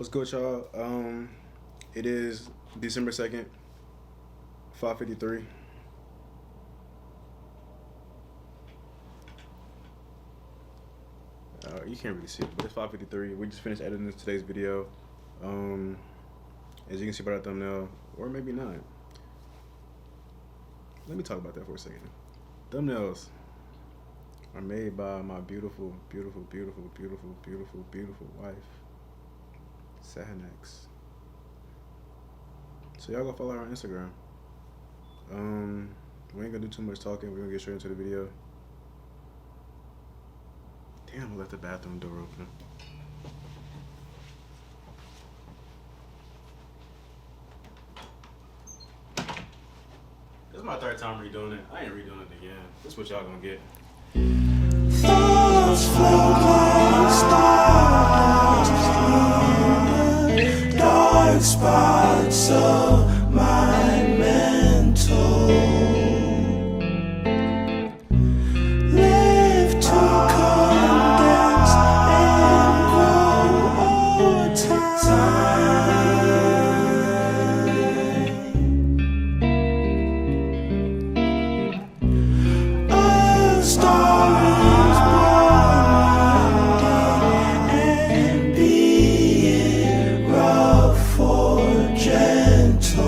What's good, y'all? It is December 2nd, 5:53. You can't really see it, but it's 5:53. We just finished editing today's video. As you can see by the thumbnail, or maybe not. Let me talk about that for a second. Thumbnails are made by my beautiful, beautiful, beautiful, beautiful, beautiful, beautiful wife, Sahnex. So y'all go follow her on Instagram. We ain't gonna do too much talking. We're gonna get straight into the video. Damn, I left the bathroom door open. This is my third time redoing it. I ain't redoing it again. This is what y'all gonna get. Thoughts flow like stars, dark spots of my mental. Live to condense and grow over time. A star is born and be it rough or gentle.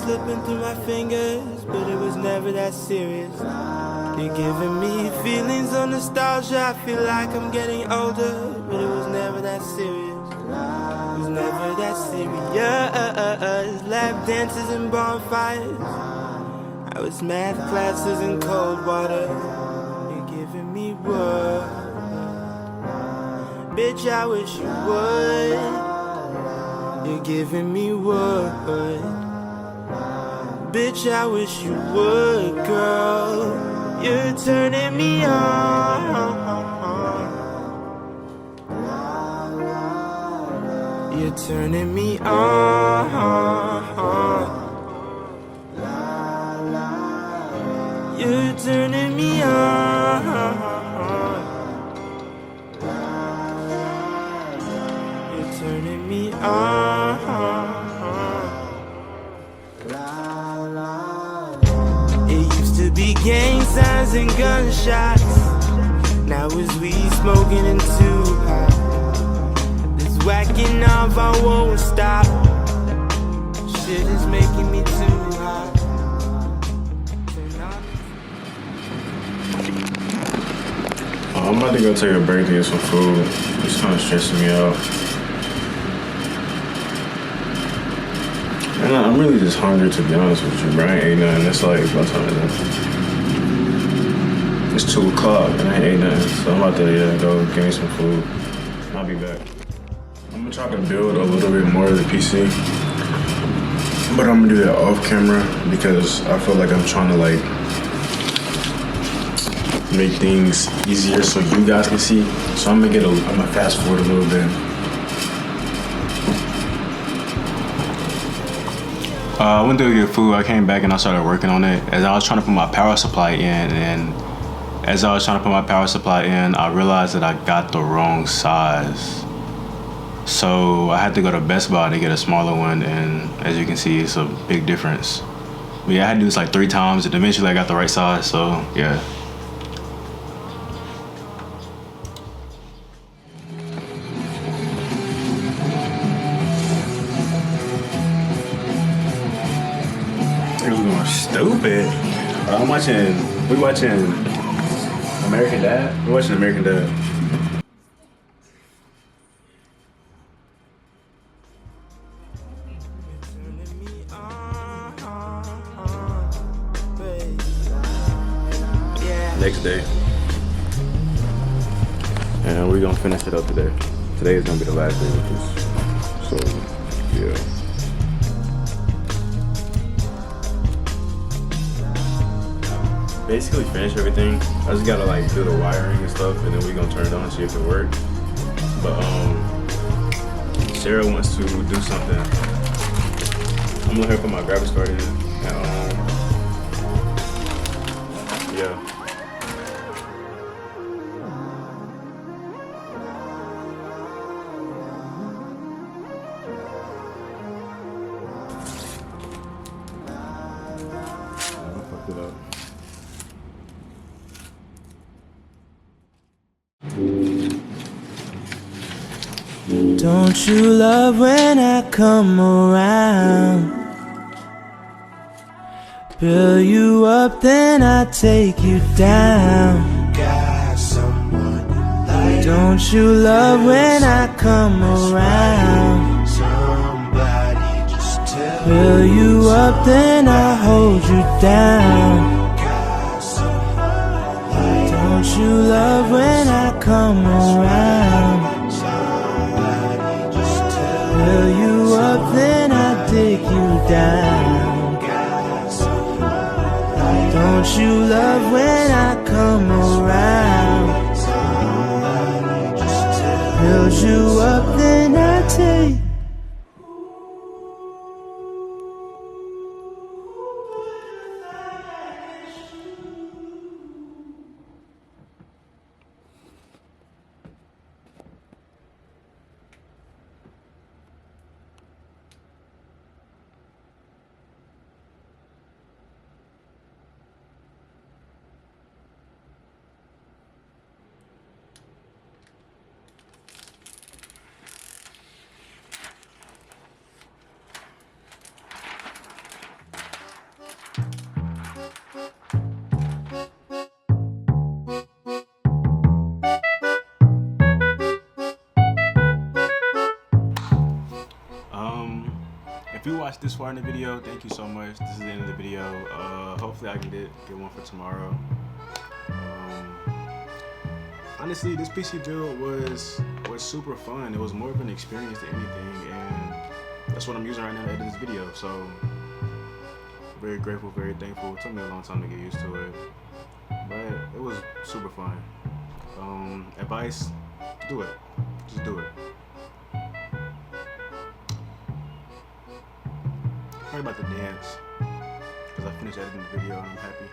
slipping through my fingers, but it was never that serious. You're giving me feelings of nostalgia. I feel like I'm getting older, but it was never that serious. It was never that serious. Lap dances and bonfires. I was math classes in cold water. You're giving me words. Bitch, I wish you would. You're giving me words. Bitch, I wish you would, girl. You're turning me on. You're turning me on. You're turning me on. You're turning me on. It used to be gang signs and gunshots. Now it's weed smoking and Tupac. This whacking off, I won't stop. Shit is making me too hot. I'm about to go take a break to get some food. It's kind of stressing me out. And I'm really just hungry, to be honest with you, bro. I ain't ate nothing. It's like, what time is it? It's 2 o'clock and I ain't ate nothing. So I'm about to go get me some food. I'll be back. I'm gonna try to build a little bit more of the PC. But I'm gonna do that off camera because I feel like I'm trying to like make things easier so you guys can see. So I'm gonna fast forward a little bit. I went to get food. I came back and I started working on it. As I was trying to put my power supply in, and as I was trying to put my power supply in, I realized that I got the wrong size. So I had to go to Best Buy to get a smaller one, and as you can see, it's a big difference. But yeah, I had to do this like 3 times, and eventually I got the right size, so yeah. It was going stupid. We watching American Dad? We're watching American Dad. Next day. And we're gonna finish it up today. Today is gonna be the last day with this. So, yeah. Basically finished everything. I just gotta like do the wiring and stuff, and then we're gonna turn it on and see if it works. But Sarah wants to do something. I'm gonna let her put my graphics card in, and yeah. I fucked it up. Don't you love when I come around? Build you up, then I take you down. Don't you love when I come around? Build you up, then I hold you down. Don't you love when I come around? Fill you up, then I dig you down. Don't you love when I come around? Build you up, then I take. watched this far in the video, thank you so much. This is the end of the video. Hopefully I can get one for tomorrow. Honestly, this PC build was super fun. It was more of an experience than anything, and that's what I'm using right now to edit this video. So very grateful, very thankful. It took me a long time to get used to it, but it was super fun. Advice, do it. Just do it. Probably about to dance because I finished editing the video and I'm happy.